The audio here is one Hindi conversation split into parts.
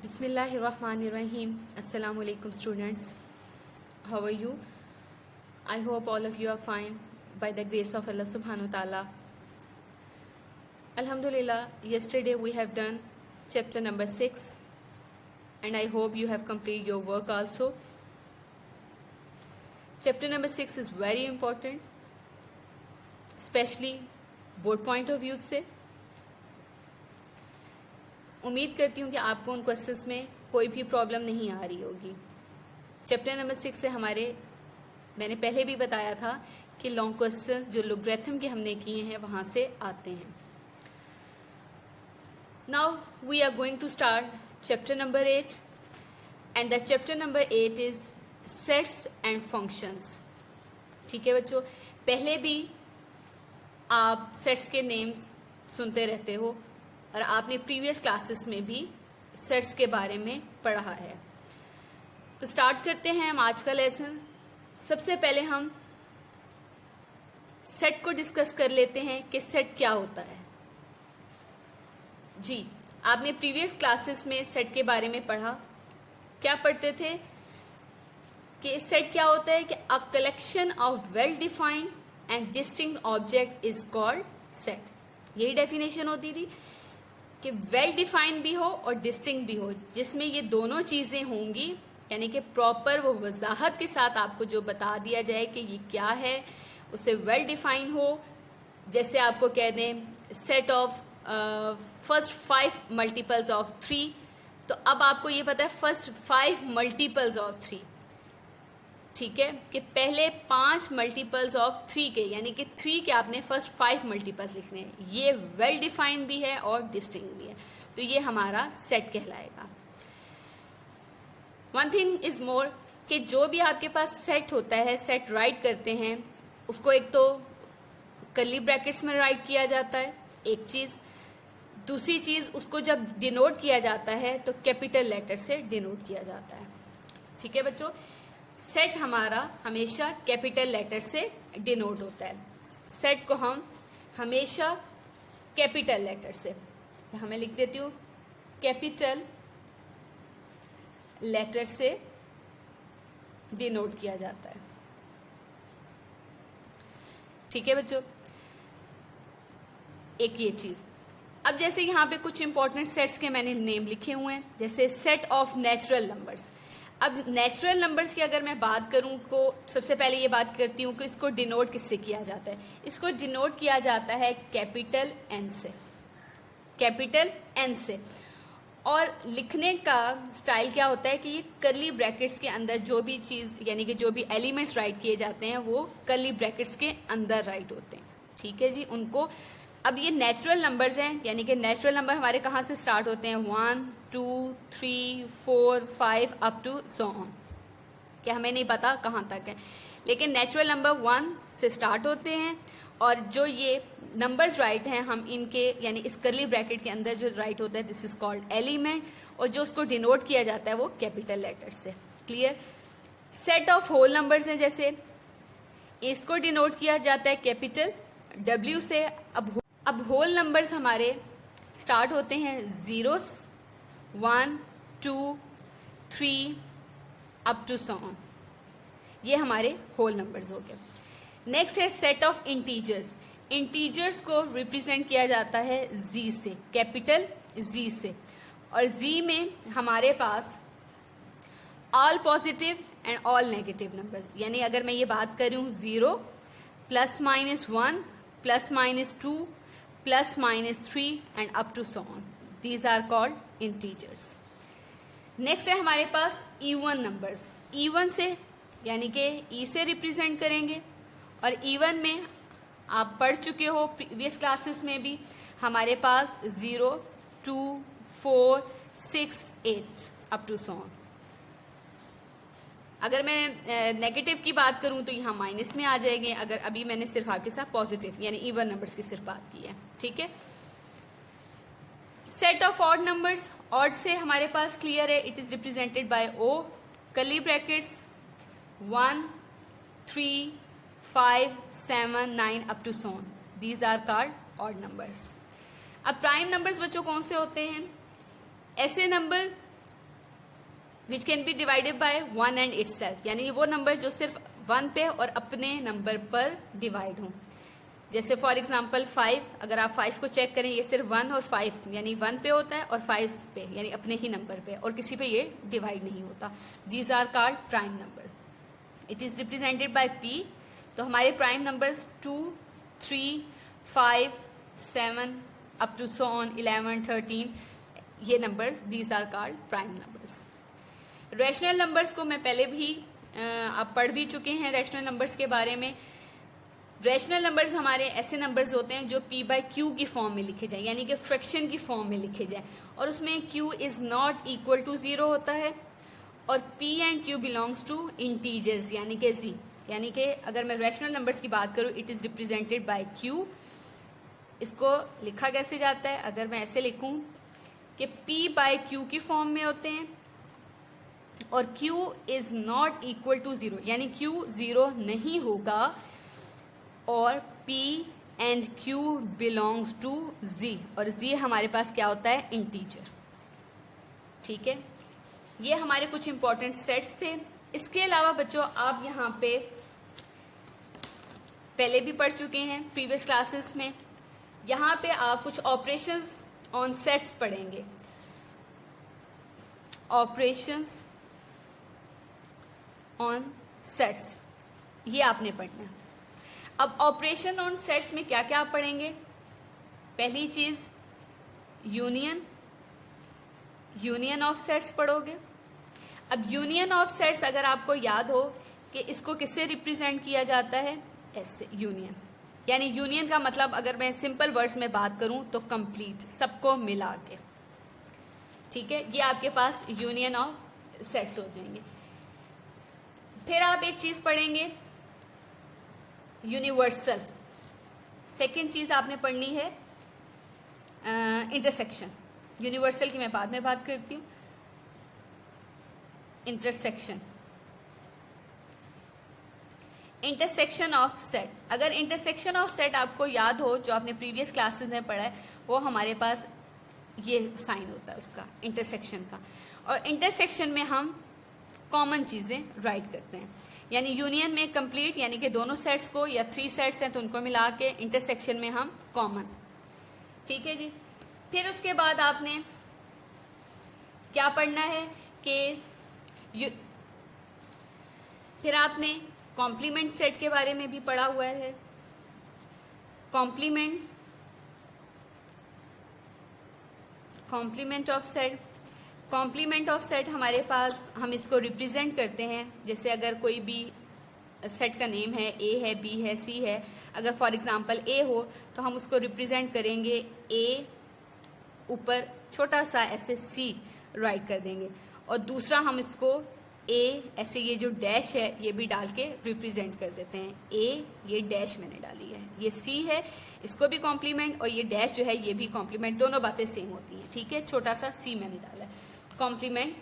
Bismillahirrahmanirrahim. Assalamu alaikum students. How are you? I hope all of you are fine by the grace of Allah subhanahu wa ta'ala. Alhamdulillah, yesterday we have done chapter number 6 and I hope you have completed your work also. Chapter number 6 is very important, especially board point of view से. उम्मीद करती हूँ कि आपको उन क्वेश्चंस में कोई भी प्रॉब्लम नहीं आ रही होगी. चैप्टर नंबर 6 से मैंने पहले भी बताया था कि लॉन्ग क्वेश्चंस जो लोगरिथम के हमने किए हैं वहाँ से आते हैं. Now we are going to start chapter number 8 and the chapter number 8 is sets and functions. ठीक है बच्चों, पहले भी आप सेट्स के नेम्स सुनते रहते हो और आपने प्रीवियस क्लासेस में भी सेट्स के बारे में पढ़ा है. तो स्टार्ट करते हैं हम आज का लेसन. सबसे पहले हम सेट को डिस्कस कर लेते हैं कि सेट क्या होता है. जी, आपने प्रीवियस क्लासेस में सेट के बारे में पढ़ा. क्या पढ़ते थे कि सेट क्या होता है कि a collection of well defined and distinct object is called set. यही डेफिनेशन होती थी कि वेल डिफाइंड भी हो और डिस्टिंक्ट भी हो, जिसमें ये दोनों चीज़ें होंगी, यानी कि प्रॉपर वो वजाहत के साथ आपको जो बता दिया जाए कि ये क्या है, उससे वेल डिफाइन हो. जैसे आपको कह दें set of first 5 multiples of 3, तो अब आपको ये पता है फर्स्ट 5 मल्टीपल्स ऑफ 3. ठीक है, कि पहले 5 मल्टीपल्स ऑफ 3 के, यानी कि 3 के आपने फर्स्ट 5 मल्टीपल्स लिखने हैं. ये वेल डिफाइंड भी है और डिस्टिंक्ट भी है, तो ये हमारा सेट कहलाएगा. वन थिंग इज मोर कि जो भी आपके पास सेट होता है, सेट राइट करते हैं, उसको एक तो कर्ली ब्रैकेट्स में राइट किया जाता है, एक चीज़. दूसरी चीज़, उसको जब डिनोट किया जाता है तो कैपिटल लेटर से डिनोट किया जाता है. ठीक है बच्चों, सेट हमारा हमेशा कैपिटल लेटर से डिनोट होता है. सेट को हम हमेशा कैपिटल लेटर से, हमें लिख देती हूँ कैपिटल लेटर से डिनोट किया जाता है. ठीक है बच्चों, एक ये चीज. अब जैसे यहाँ पे कुछ इंपॉर्टेंट सेट्स के मैंने नेम लिखे हुए हैं, जैसे सेट ऑफ नेचुरल नंबर्स. अब नेचुरल नंबर्स की अगर मैं बात करूं तो सबसे पहले ये बात करती हूँ कि इसको डिनोट किससे किया जाता है. इसको डिनोट किया जाता है कैपिटल एन से, कैपिटल एन से. और लिखने का स्टाइल क्या होता है कि ये कर्ली ब्रैकेट्स के अंदर जो भी चीज़, यानी कि जो भी एलिमेंट्स राइट किए जाते हैं वो कर्ली ब्रैकेट्स के अंदर राइट होते हैं. ठीक है जी, उनको. अब ये नेचुरल नंबर्स हैं, यानी कि नेचुरल नंबर हमारे कहाँ से स्टार्ट होते हैं, 1 2 3 4 5 अप टू सो ऑन, कि हमें नहीं पता कहाँ तक है, लेकिन नेचुरल नंबर 1 से स्टार्ट होते हैं. और जो ये नंबर्स राइट हैं, हम इनके यानी इस कर्ली ब्रैकेट के अंदर जो राइट होता है, दिस इज कॉल्ड एलिमेंट, और जो उसको डिनोट किया जाता है वो कैपिटल लेटर से. Clear. Set of whole numbers हैं, जैसे इसको डिनोट किया जाता है कैपिटल डब्ल्यू से. अब होल नंबर्स हमारे स्टार्ट होते हैं 0s 1 2 3 up to so on. ये हमारे होल नंबर्स हो गए. नेक्स्ट है सेट ऑफ इंटीजर्स. इंटीजर्स को रिप्रेजेंट किया जाता है जी से, कैपिटल जी से. और जी में हमारे पास all positive and all negative numbers, यानी अगर मैं ये बात करूं 0 ±1 ±2 ±3 and up to so on, these are called integers. Next है हमारे पास इवन नंबर्स. इवन से यानी कि ई से रिप्रेजेंट करेंगे, और इवन में आप पढ़ चुके हो प्रीवियस क्लासेस में भी, हमारे पास 0 2 4 6 8 अप टू सो ऑन. अगर मैं नेगेटिव की बात करूं तो यहाँ माइनस में आ जाएंगे, अगर अभी मैंने सिर्फ आपके साथ पॉजिटिव यानी इवन नंबर्स की सिर्फ बात की है. ठीक है. Set of odd numbers. Odd से हमारे पास क्लियर है, it is represented by O, curly brackets 1 3 5 7 9 up to so on, these are called odd numbers. अब प्राइम नंबर्स बच्चों कौन से होते हैं? ऐसे number which can be divided by 1 and itself, यानी वो नंबर जो सिर्फ 1 पे और अपने नंबर पर डिवाइड हों। जैसे फॉर एग्जाम्पल 5, अगर आप 5 को चेक करें, ये सिर्फ 1 और 5 यानी 1 पे होता है और 5 पे यानी अपने ही नंबर पे, और किसी पे ये डिवाइड नहीं होता। These are called prime number. It is represented by P. तो हमारे prime numbers 2, 3, 5, 7 up to so on 11, 13, ये numbers these are called prime numbers. Rational numbers को मैं पहले भी आप पढ़ भी चुके हैं रैशनल नंबर्स के बारे में। रैशनल नंबर्स हमारे ऐसे नंबर्स होते हैं जो p बाय क्यू की फॉर्म में लिखे जाए, यानी कि फ्रैक्शन की फॉर्म में लिखे जाए, और उसमें q is not equal to 0 होता है, और p and q belongs to integers यानी कि z। यानी कि अगर मैं रैशनल नंबर्स की बात करूं, it is represented bye q। इसको लिखा कैसे जाता है? अगर मैं ऐसे लिखूं कि p बाय क्यू की फॉर्म में होते हैं और q is not equal to 0, यानी q 0 नहीं होगा, और p and q belongs to z, और z हमारे पास क्या होता है? इंटीजर। ठीक है, ये हमारे कुछ इंपॉर्टेंट सेट्स थे। इसके अलावा बच्चों आप यहाँ पे पहले भी पढ़ चुके हैं प्रीवियस क्लासेस में। यहाँ पे आप कुछ ऑपरेशंस ऑन सेट्स पढ़ेंगे। ऑपरेशंस ऑन सेट्स ये आपने पढ़ना है। अब ऑपरेशन ऑन सेट्स में क्या क्या आप पढ़ेंगे? पहली चीज यूनियन ऑफ सेट्स पढ़ोगे। अब यूनियन ऑफ सेट्स अगर आपको याद हो कि इसको किससे रिप्रेजेंट किया जाता है? ऐसे, यूनियन। यानी यूनियन का मतलब अगर मैं सिंपल वर्ड्स में बात करूं तो कंप्लीट, सबको मिला के। ठीक है, ये आपके पास यूनियन ऑफ सेट्स हो जाएंगे। फिर आप एक चीज पढ़ेंगे यूनिवर्सल। सेकेंड चीज आपने पढ़नी है इंटरसेक्शन। यूनिवर्सल की मैं बाद में बात करती हूँ। Intersection of set. अगर इंटरसेक्शन ऑफ सेट आपको याद हो, जो आपने प्रीवियस क्लासेस में पढ़ा है, वो हमारे पास ये साइन होता है उसका, इंटरसेक्शन का। और इंटरसेक्शन में हम कॉमन चीजें राइट करते हैं, यानी यूनियन में कंप्लीट, यानी कि दोनों सेट्स को, या 3 सेट्स हैं तो उनको मिला के, इंटरसेक्शन में हम कॉमन। ठीक है जी। फिर उसके बाद आपने क्या पढ़ना है कि फिर आपने कॉम्प्लीमेंट सेट के बारे में भी पढ़ा हुआ है। Complement of set. Complement of set हमारे पास, हम इसको रिप्रेजेंट करते हैं, जैसे अगर कोई भी सेट का नेम है, ए है, बी है, सी है, अगर फॉर एग्जांपल ए हो तो हम उसको रिप्रेजेंट करेंगे ए, ऊपर छोटा सा ऐसे सी राइट कर देंगे, और दूसरा हम इसको ए, ऐसे ये जो डैश है ये भी डाल के रिप्रेजेंट कर देते हैं। ए, ये डैश मैंने डाली है, ये सी है, इसको भी कॉम्प्लीमेंट, और ये डैश जो है ये भी कॉम्प्लीमेंट, दोनों बातें सेम होती हैं। ठीक है, छोटा सा सी मैंने डाला है, कॉम्प्लीमेंट,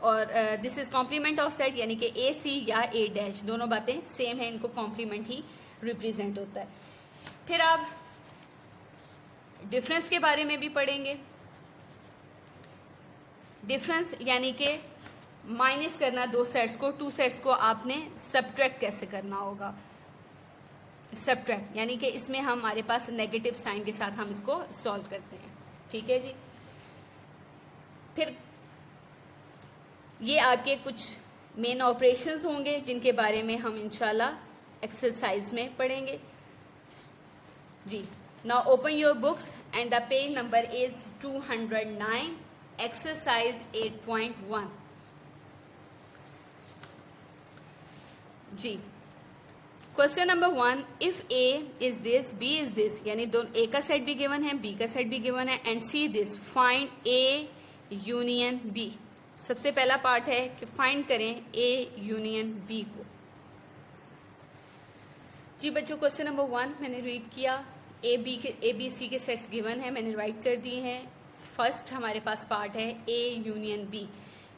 और this is complement of set, यानी कि ए सी या ए डैश दोनों बातें सेम है, इनको कॉम्प्लीमेंट ही रिप्रेजेंट होता है। फिर आप डिफरेंस के बारे में भी पढ़ेंगे। डिफरेंस यानी कि माइनस करना 2 सेट्स को, 2 सेट्स को आपने सब्ट्रैक्ट कैसे करना होगा। सब्ट्रैक्ट यानी कि इसमें हमारे पास नेगेटिव साइन के साथ हम इसको सॉल्व करते हैं। ठीक है जी। फिर ये आपके कुछ मेन ऑपरेशंस होंगे जिनके बारे में हम इंशाल्लाह एक्सरसाइज में पढ़ेंगे जी। Now open your books and the page number is 209, exercise 8.1 जी। Question number 1, if A is this, B is this, यानी दोनों, ए का सेट भी गिवन है, बी का सेट भी गिवन है, and C this, find A union B. सबसे पहला पार्ट है कि फाइंड करें ए यूनियन बी को। जी बच्चों, क्वेश्चन नंबर 1 मैंने रीड किया, ए बी सी के सेट्स गिवन है, मैंने राइट कर दिए हैं। फर्स्ट हमारे पास पार्ट है ए यूनियन बी।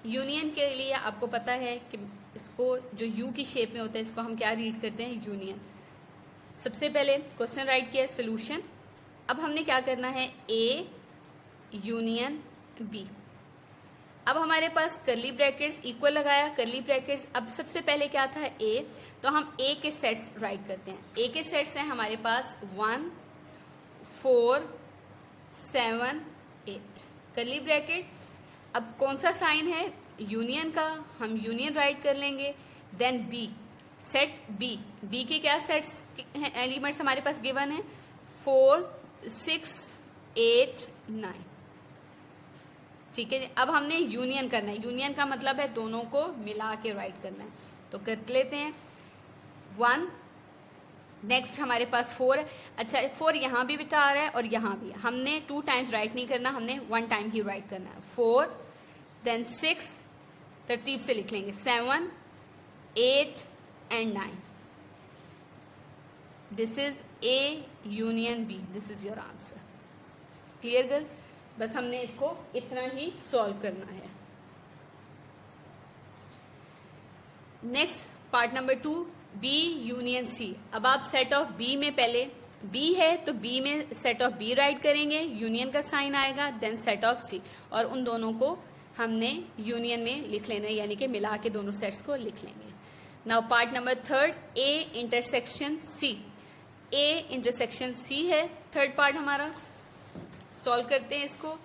यूनियन के लिए आपको पता है कि इसको जो यू की शेप में होता है इसको हम क्या रीड करते हैं? यूनियन। सबसे पहले क्वेश्चन राइट किया, सोल्यूशन। अब हमने क्या करना है? A union B. अब हमारे पास करली ब्रैकेट्स इक्वल लगाया, करली ब्रैकेट्स, अब सबसे पहले क्या था ए, तो हम ए के सेट्स राइट करते हैं। ए के सेट्स हैं हमारे पास 1 4 7 8 करली ब्रैकेट। अब कौन सा साइन है, यूनियन का, हम यूनियन राइट कर लेंगे। Then B, set B, B के क्या सेट्स हैं, एलिमेंट्स हमारे पास गिवन है 4 6 8 9। ठीक है, अब हमने यूनियन करना है, यूनियन का मतलब है दोनों को मिला के राइट करना है, तो कर लेते हैं 1। नेक्स्ट हमारे पास 4 है। अच्छा 4 यहाँ भी बेटा आ रहा है और यहाँ भी, हमने 2 टाइम्स राइट नहीं करना, हमने 1 टाइम ही राइट करना है। 4 देन 6, तरतीब से लिख लेंगे 7 8 and 9। This is A union B, this is your answer. Clear girls, बस हमने इसको इतना ही सॉल्व करना है। Next part number 2, B union C. अब आप सेट ऑफ बी में, पहले बी है तो बी में सेट ऑफ बी राइट करेंगे, यूनियन का साइन आएगा, देन सेट ऑफ सी, और उन दोनों को हमने यूनियन में लिख लेना है, यानी कि मिला के दोनों सेट्स को लिख लेंगे। Now part number 3, A intersection C. A intersection C है थर्ड पार्ट हमारा, सॉल्व करते हैं इसको।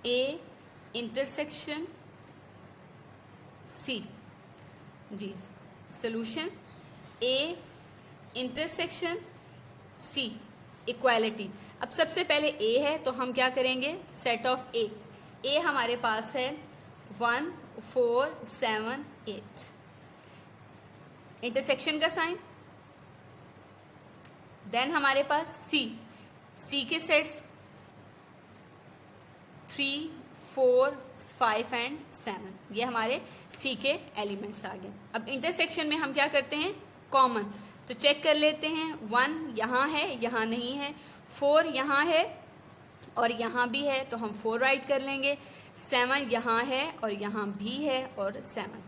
ए इंटरसेक्शन सी, जी solution A intersection C equality. अब सबसे पहले ए है तो हम क्या करेंगे, सेट ऑफ ए। ए हमारे पास है 1 4 7 8, इंटरसेक्शन का साइन। देन हमारे पास सी, सी के सेट्स 3 4 5 एंड 7, ये हमारे सी के एलिमेंट्स आ गए। अब इंटरसेक्शन में हम क्या करते हैं, कॉमन, तो चेक कर लेते हैं। 1 यहाँ है, यहाँ नहीं है, 4 यहाँ है और यहाँ भी है, तो हम 4 राइट कर लेंगे। 7 यहाँ है और यहाँ भी है और 7।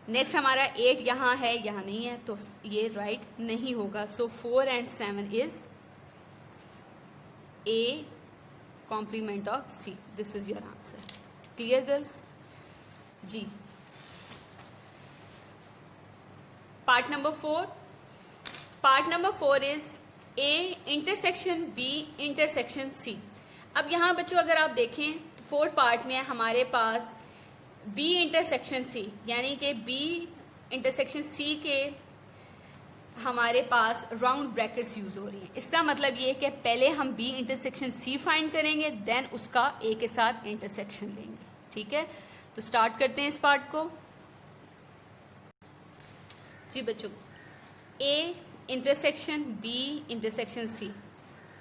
नेक्स्ट हमारा 8 यहाँ है, यहाँ नहीं है, तो ये राइट नहीं होगा। So 4 and 7 is A complement of C, this is your answer. Clear girls, जी। Part number 4, part number 4 is A intersection B intersection C. अब यहाँ बच्चों अगर आप देखें तो 4th पार्ट में हमारे पास बी इंटरसेक्शन सी, यानी कि बी इंटरसेक्शन सी के हमारे पास राउंड ब्रैकेट्स यूज हो रही हैं। इसका मतलब ये है कि पहले हम बी इंटरसेक्शन सी फाइंड करेंगे, देन उसका ए के साथ इंटरसेक्शन लेंगे। ठीक है, तो स्टार्ट करते हैं इस पार्ट को। जी बच्चों, A intersection B intersection C,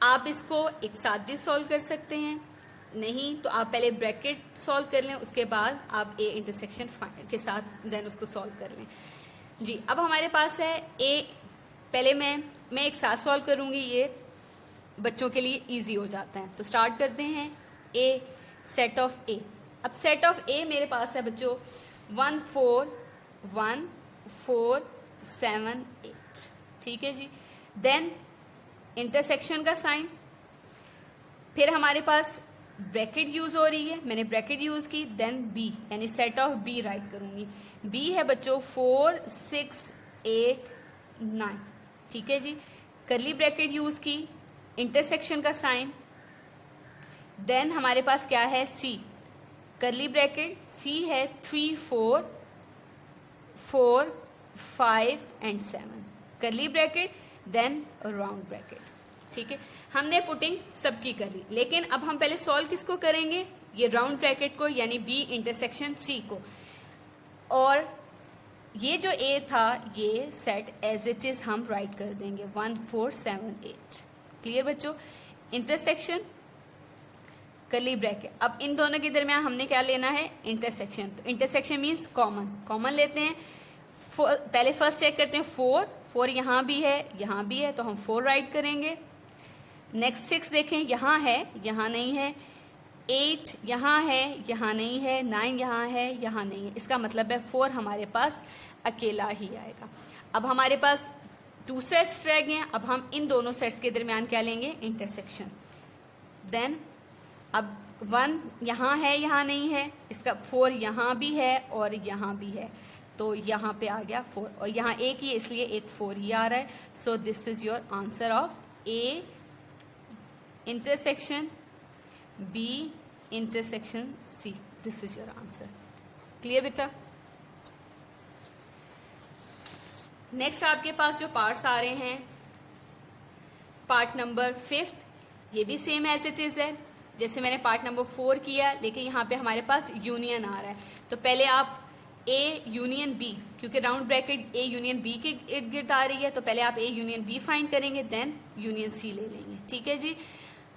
आप इसको एक साथ भी सॉल्व कर सकते हैं, नहीं तो आप पहले ब्रैकेट सॉल्व कर लें, उसके बाद आप ए इंटरसेक्शन के साथ देन उसको सॉल्व कर लें। जी, अब हमारे पास है ए, पहले मैं एक साथ सॉल्व करूंगी, ये बच्चों के लिए इजी हो जाता है। तो स्टार्ट करते हैं। ए सेट ऑफ ए, अब सेट ऑफ ए मेरे पास है बच्चों 1 4 1 4 7 8। ठीक है जी, देन इंटरसेक्शन का साइन, फिर हमारे पास ब्रैकेट यूज हो रही है, मैंने ब्रैकेट यूज की, देन बी यानी सेट ऑफ बी राइट करूंगी। बी है बच्चों 4 6 8 9। ठीक है जी, करली ब्रैकेट यूज की, इंटरसेक्शन का साइन, देन हमारे पास क्या है सी, करली ब्रैकेट, सी है 3 4 4 5 एंड 7, करली ब्रैकेट, देन राउंड ब्रैकेट। ठीक है, हमने पुटिंग सबकी कर ली, लेकिन अब हम पहले सॉल्व किसको करेंगे, ये राउंड ब्रैकेट को, यानी बी इंटरसेक्शन सी को। और ये जो ए था ये सेट एज इट इज हम राइट कर देंगे 1 4 7 8। क्लियर बच्चों, इंटरसेक्शन करली ब्रैकेट। अब इन दोनों के दरमियान हमने क्या लेना है, इंटरसेक्शन। तो इंटरसेक्शन मीन्स कॉमन, कॉमन लेते हैं। पहले फर्स्ट चेक करते हैं 4 4 यहाँ भी है, तो हम 4 राइट करेंगे। नेक्स्ट 6 देखें, यहाँ है, यहाँ नहीं है, 8 यहाँ है, यहाँ नहीं है, 9 यहाँ है, यहाँ नहीं है, इसका मतलब है 4 हमारे पास अकेला ही आएगा। अब हमारे पास 2 सेट्स रह गए हैं। अब हम इन दोनों सेट्स के दरमियान क्या लेंगे, इंटरसेक्शन। देन अब 1 यहाँ है, यहाँ नहीं है, इसका 4 यहाँ भी है और यहाँ भी है, तो यहाँ पे आ गया 4 और यहाँ एक ही है इसलिए एक 4 ही आ रहा है। So this is your answer of A intersection B intersection C. This is your answer. Clear बेटा? नेक्स्ट आपके पास जो पार्ट्स आ रहे हैं, पार्ट नंबर 5, ये भी सेम एज इट इज है जैसे मैंने पार्ट नंबर 4 किया, लेकिन यहाँ पे हमारे पास यूनियन आ रहा है। तो पहले आप ए यूनियन बी, क्योंकि round bracket A union B के इर्द गिर्द आ रही है, तो पहले आप ए यूनियन बी फाइंड करेंगे, देन यूनियन सी ले लेंगे। ठीक है जी।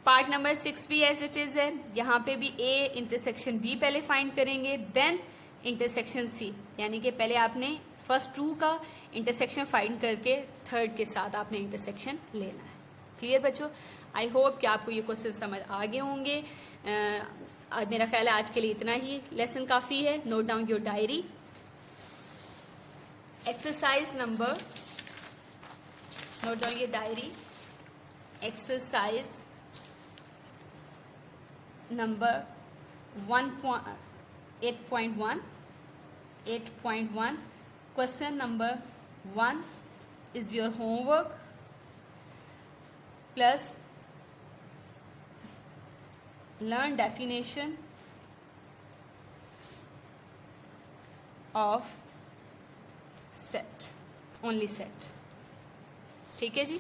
पार्ट नंबर 6 भी एज इट इज है, यहाँ पे भी ए इंटरसेक्शन बी पहले फाइंड करेंगे, देन इंटरसेक्शन सी, यानी कि पहले आपने फर्स्ट 2 का इंटरसेक्शन फाइंड करके थर्ड के साथ आपने इंटरसेक्शन लेना है। क्लियर बच्चों? आई होप कि आपको ये क्वेश्चन समझ आ गए होंगे। मेरा ख्याल है आज के लिए इतना ही लेसन काफ़ी है। Note down your diary. Exercise number, note down your diary, exercise number 8.1 question number 1 is your homework plus learn definition of set, only set। ठीक है जी,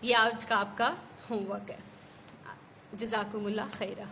ये आज का आपका होमवर्क है। जज़ाकुमुल्लाह खैरा।